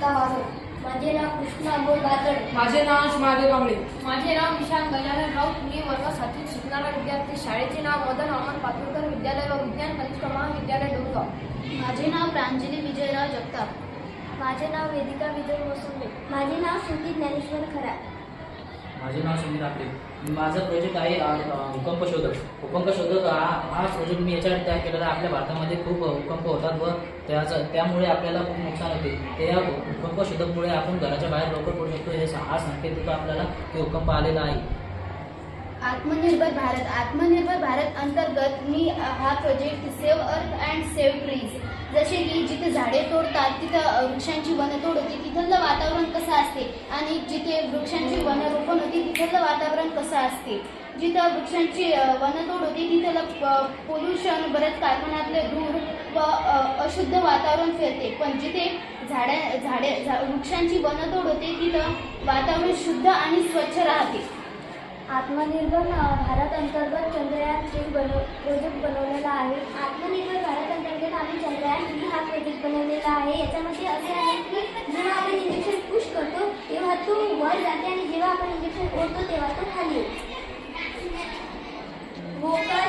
अस्मिता वाघ. माझे नाव कृष्णा अमोल बातड. माझे नाव महादेव कांबळे. माझे नाव निशांत गजानन राऊत. मी वर्ग 7वीत शिकणारा विद्यार्थी. शाळेचे नाव मदन वामन पातुरकर विद्यालय व विज्ञान कनिष्ठ महाविद्यालय डोंगरगाव. माझे नाव प्रांजली विजयराव जगताप. माझे नाव वेदिका विजय मोसंबे. माझे नाव श्रुती ज्ञानेश्वर खरा. माझे नाव सुनील आपटे. माझा प्रोजेक्ट आहे भूकंप शोधक. भूकंप शोधक हा प्रोजेक्ट मी याच्यासाठी तयार केलेला आहे. आपल्या भारतामध्ये खूप भूकंप होतात व त्यामुळे आपल्याला खूप नुकसान होते. त्या भूकंप शोधकमुळे आपण घराच्या बाहेर लवकर पडू शकतो. हे हा संकेत देतो आपल्याला की भूकंप आलेला आहे. आत्मनिर्भर भारत अंतर्गत मी हा प्रोजेक्ट सेव्ह अर्थ अँड सेव्ह ट्रीज, जसे की जिथे झाडे तोडतात तिथं वृक्षांची वनतोड होते, तिथलं वातावरण कसं असते, आणि जिथे वृक्षांची वनरोपण होते तिथलं वातावरण कसं असते. जिथं वृक्षांची वनतोड होते तिथलं पोल्युशन, बरेच कारखान्यातले धूर व अशुद्ध वातावरण फिरते. पण जिथे वृक्षांची वनतोड होते तिथं वातावरण शुद्ध आणि स्वच्छ राहते. आत्मनिर्भर भारत अंतर्गत चंद्रयान 3 प्रोजेक्ट बनवलेला आहे. आत्मनिर्भर भारत अंतर्गत आम्ही चंद्रयान 3 हा प्रोजेक्ट बनवलेला आहे. याच्यामध्ये असे आहे की जेव्हा आपण इंजेक्शन पुश करतो तेव्हा तो वर जाते आणि जेव्हा आपण इंजेक्शन ओढतो तेव्हा तो खाली येतो. वोकल